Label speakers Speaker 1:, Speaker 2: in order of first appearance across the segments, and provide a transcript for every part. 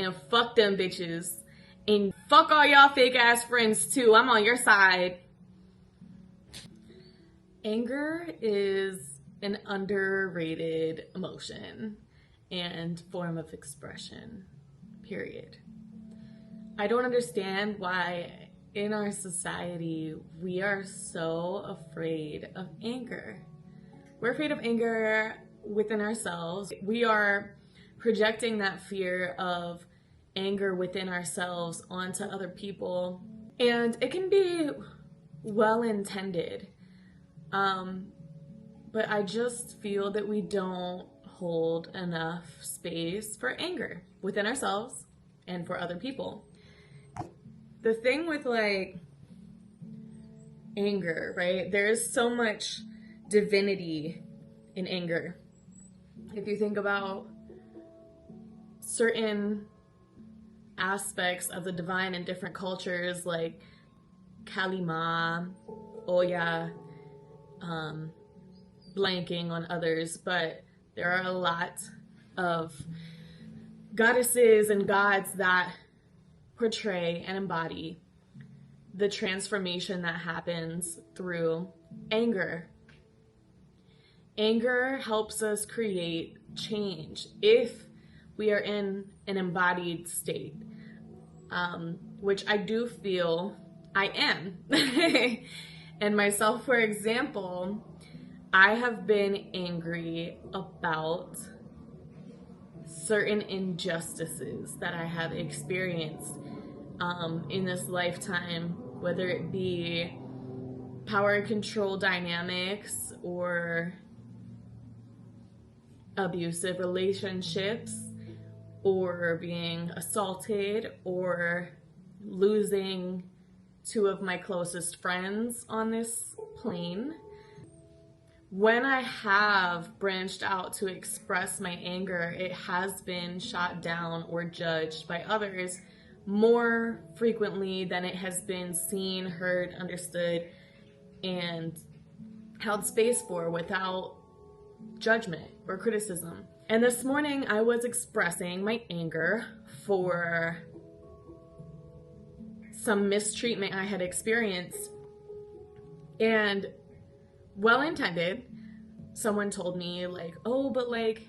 Speaker 1: and fuck them bitches. And fuck all y'all fake ass friends too. I'm on your side. Anger is an underrated emotion and form of expression, period. I don't understand why in our society we are so afraid of anger. We're afraid of anger within ourselves. We are projecting that fear of anger within ourselves onto other people. And it can be well intended. But I just feel that we don't hold enough space for anger within ourselves and for other people. The thing with like anger, right? There's so much divinity in anger. If you think about certain aspects of the divine in different cultures, like Kalima, Oya, blanking on others, but there are a lot of goddesses and gods that portray and embody the transformation that happens through anger. Anger helps us create change if we are in an embodied state, which I do feel I am. And myself, for example, I have been angry about certain injustices that I have experienced in this lifetime, whether it be power and control dynamics or abusive relationships or being assaulted or losing two of my closest friends on this plane. When I have branched out to express my anger, it has been shot down or judged by others more frequently than it has been seen, heard, understood, and held space for without judgment or criticism. And this morning I was expressing my anger for some mistreatment I had experienced, and well-intended, someone told me like, oh, but like,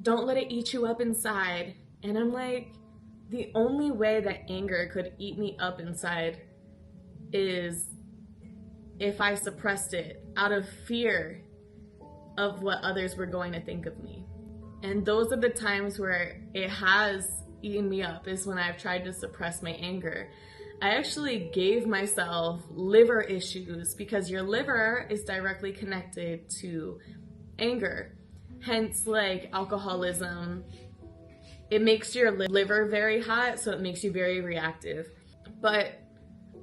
Speaker 1: don't let it eat you up inside. And I'm like, the only way that anger could eat me up inside is if I suppressed it out of fear of what others were going to think of me. And those are the times where it has eaten me up, is when I've tried to suppress my anger. I actually gave myself liver issues because your liver is directly connected to anger. Hence, like alcoholism, it makes your liver very hot, so it makes you very reactive. But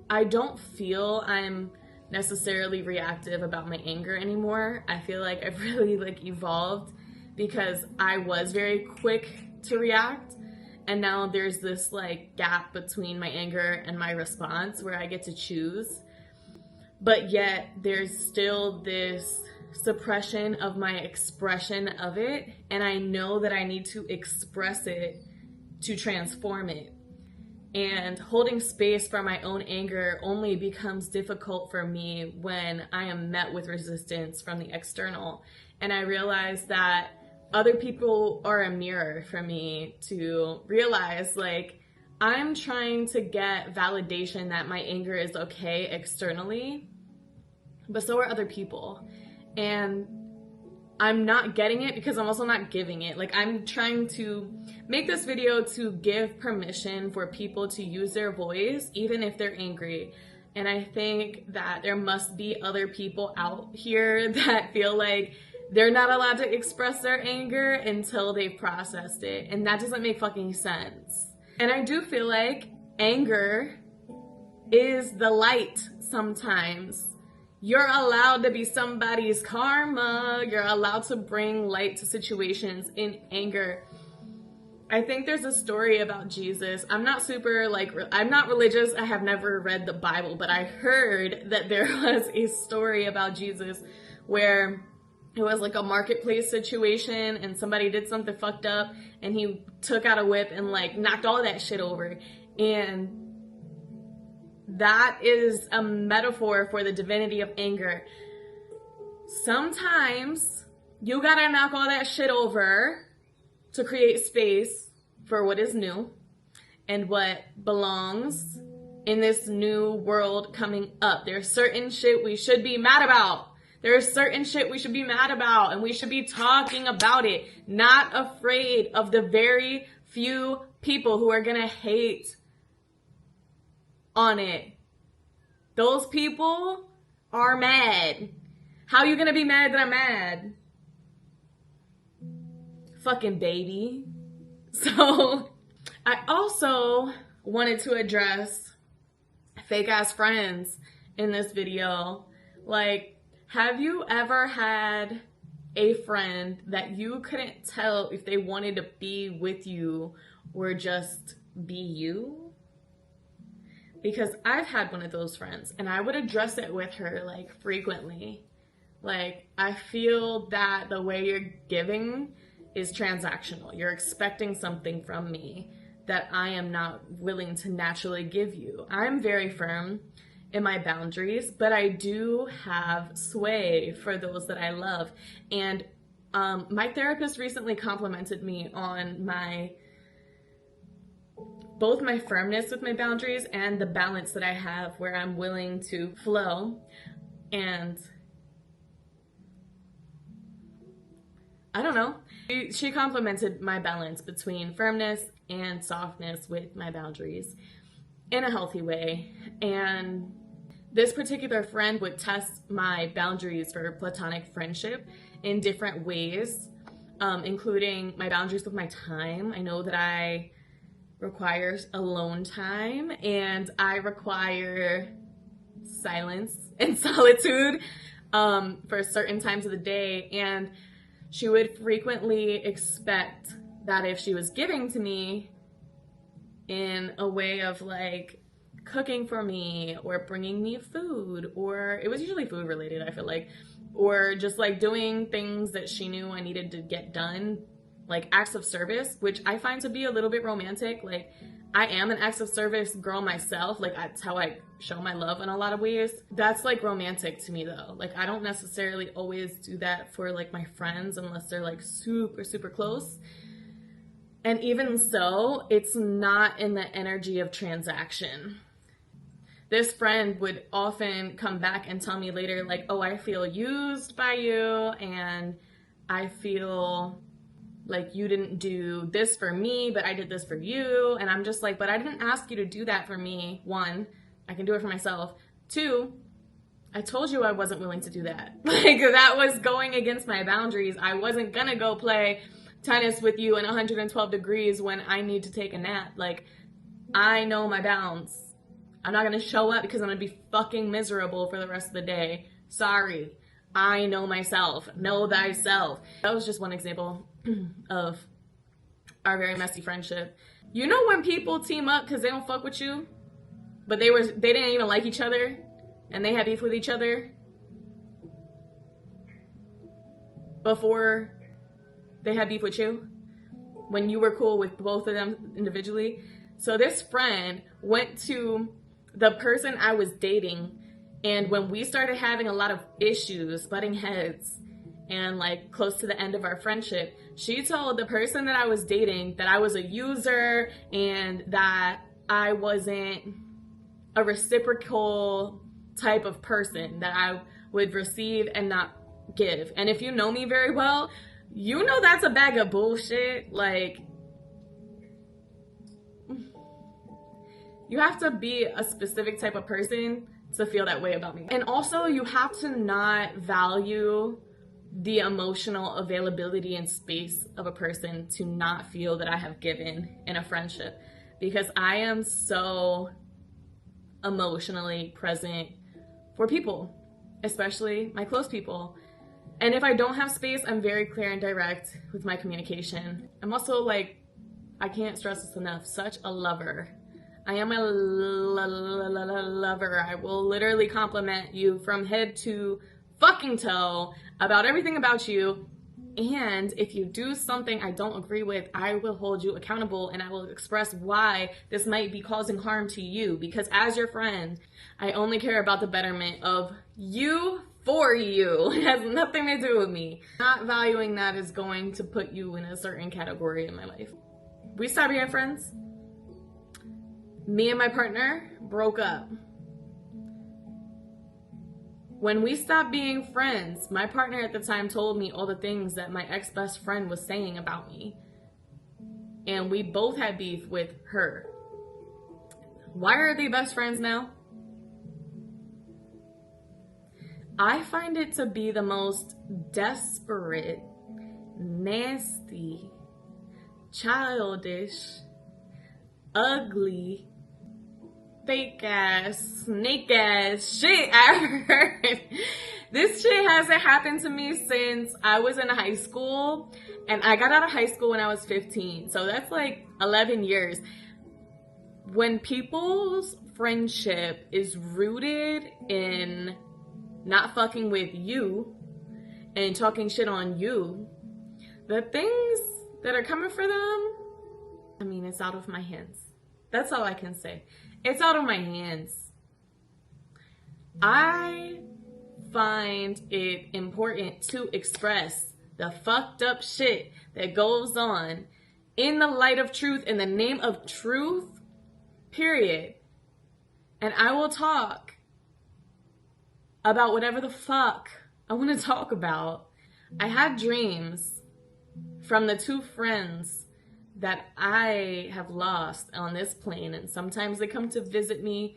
Speaker 1: I don't feel I'm necessarily reactive about my anger anymore. I feel like I've really evolved, because I was very quick to react. And now there's this gap between my anger and my response where I get to choose. But yet there's still this suppression of my expression of it. And I know that I need to express it to transform it. And holding space for my own anger only becomes difficult for me when I am met with resistance from the external. And I realize that other people are a mirror for me to realize, I'm trying to get validation that my anger is okay externally, but so are other people. And I'm not getting it because I'm also not giving it. I'm trying to make this video to give permission for people to use their voice, even if they're angry. And I think that there must be other people out here that feel like they're not allowed to express their anger until they've processed it. And that doesn't make fucking sense. And I do feel like anger is the light sometimes. You're allowed to be somebody's karma. You're allowed to bring light to situations in anger. I think there's a story about Jesus. I'm not I'm not religious. I have never read the Bible, but I heard that there was a story about Jesus where it was a marketplace situation and somebody did something fucked up and he took out a whip and like knocked all of that shit over. And that is a metaphor for the divinity of anger. Sometimes you gotta knock all that shit over to create space for what is new and what belongs in this new world coming up. There's certain shit we should be mad about. There's certain shit we should be mad about, and we should be talking about it, not afraid of the very few people who are gonna hate on it. Those people are mad. How are you gonna be mad that I'm mad? Fucking baby. So I also wanted to address fake ass friends in this video. Like, have you ever had a friend that you couldn't tell if they wanted to be with you or just be you? Because I've had one of those friends, and I would address it with her like frequently. Like, I feel that the way you're giving is transactional. You're expecting something from me that I am not willing to naturally give you. I'm very firm in my boundaries, but I do have sway for those that I love. And my therapist recently complimented me on both my firmness with my boundaries and the balance that I have where I'm willing to flow. And I don't know. She complimented my balance between firmness and softness with my boundaries in a healthy way. And this particular friend would test my boundaries for platonic friendship in different ways, including my boundaries with my time. I know that I require alone time, and I require silence and solitude for certain times of the day. And she would frequently expect that if she was giving to me in a way of like cooking for me or bringing me food, or it was usually food related, I feel like, or just like doing things that she knew I needed to get done, like acts of service, which I find to be a little bit romantic. Like, I am an acts of service girl myself. Like, that's how I show my love in a lot of ways. That's like romantic to me though. Like, I don't necessarily always do that for like my friends unless they're like super, super close. And even so, it's not in the energy of transaction. This friend would often come back and tell me later, like, oh, I feel used by you, and I feel like you didn't do this for me, but I did this for you. And I'm just like, but I didn't ask you to do that for me. One, I can do it for myself. Two, I told you I wasn't willing to do that. Like, that was going against my boundaries. I wasn't gonna go play tennis with you in 112 degrees when I need to take a nap. Like, I know my bounds. I'm not gonna show up because I'm gonna be fucking miserable for the rest of the day. Sorry. I know myself. Know thyself. That was just one example of our very messy friendship. You know when people team up because they don't fuck with you, but they didn't even like each other and they had beef with each other before they had beef with you, when you were cool with both of them individually? So this friend went to the person I was dating, and when we started having a lot of issues, butting heads, and like close to the end of our friendship, she told the person that I was dating that I was a user and that I wasn't a reciprocal type of person, that I would receive and not give. And if you know me very well, you know that's a bag of bullshit. Like, you have to be a specific type of person to feel that way about me. And also, you have to not value the emotional availability and space of a person to not feel that I have given in a friendship, because I am so emotionally present for people, especially my close people. And if I don't have space, I'm very clear and direct with my communication. I'm also, like, I can't stress this enough, such a lover. I am a lover. I will literally compliment you from head to fucking toe about everything about you And if you do something I don't agree with, I will hold you accountable and I will express why this might be causing harm to you. Because as your friend, I only care about the betterment of you for you. It has nothing to do with me. Not valuing that is going to put you in a certain category in my life. We stopped being friends. Me and my partner broke up. When we stopped being friends, my partner at the time told me all the things that my ex-best friend was saying about me. And we both had beef with her. Why are they best friends now? I find it to be the most desperate, nasty, childish, ugly, fake ass, snake ass shit I heard. This shit hasn't happened to me since I was in high school, and I got out of high school when I was 15. So that's like 11 years. When people's friendship is rooted in not fucking with you and talking shit on you, the things that are coming for them, I mean, it's out of my hands. That's all I can say. It's out of my hands. I find it important to express the fucked up shit that goes on in the light of truth, in the name of truth, period. And I will talk about whatever the fuck I want to talk about. I had dreams from the two friends that I have lost on this plane, and sometimes they come to visit me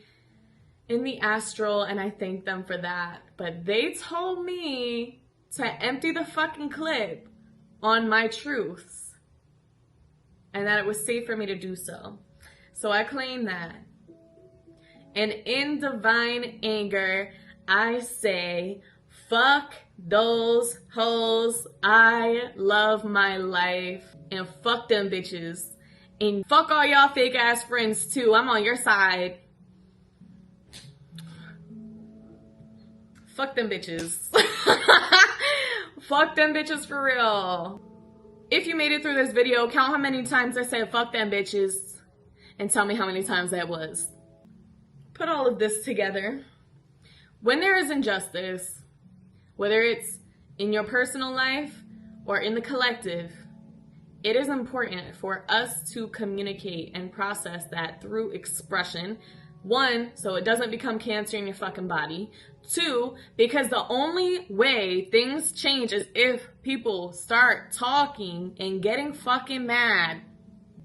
Speaker 1: in the astral, and I thank them for that. But they told me to empty the fucking clip on my truths, and that it was safe for me to do so. So I claim that. And in divine anger, I say, fuck those hoes. I love my life. And fuck them bitches. And fuck all y'all fake ass friends too. I'm on your side. Fuck them bitches. Fuck them bitches for real. If you made it through this video, count how many times I said fuck them bitches and tell me how many times that was. Put all of this together. When there is injustice, whether it's in your personal life or in the collective, it is important for us to communicate and process that through expression. One, so it doesn't become cancer in your fucking body. Two, because the only way things change is if people start talking and getting fucking mad.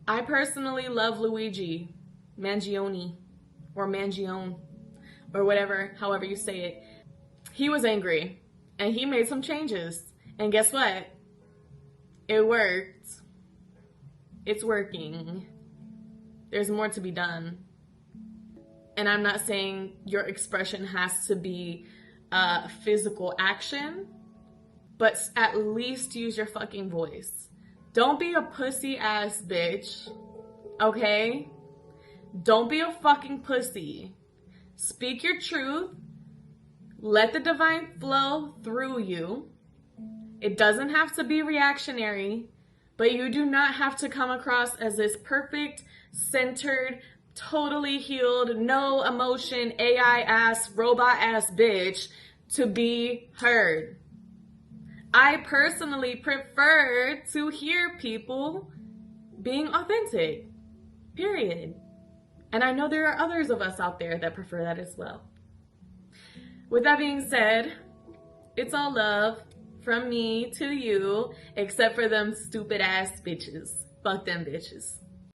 Speaker 1: I personally love Luigi Mangione, or Mangione, or whatever, however you say it. He was angry and he made some changes. And guess what? It worked. It's working. There's more to be done. And I'm not saying your expression has to be physical action, but at least use your fucking voice. Don't be a pussy ass bitch, okay? Don't be a fucking pussy. Speak your truth. Let the divine flow through you. It doesn't have to be reactionary, but you do not have to come across as this perfect, centered, totally healed, no emotion, AI ass, robot ass bitch to be heard. I personally prefer to hear people being authentic, period. And I know there are others of us out there that prefer that as well. With that being said, it's all love from me to you, except for them stupid ass bitches. Fuck them bitches.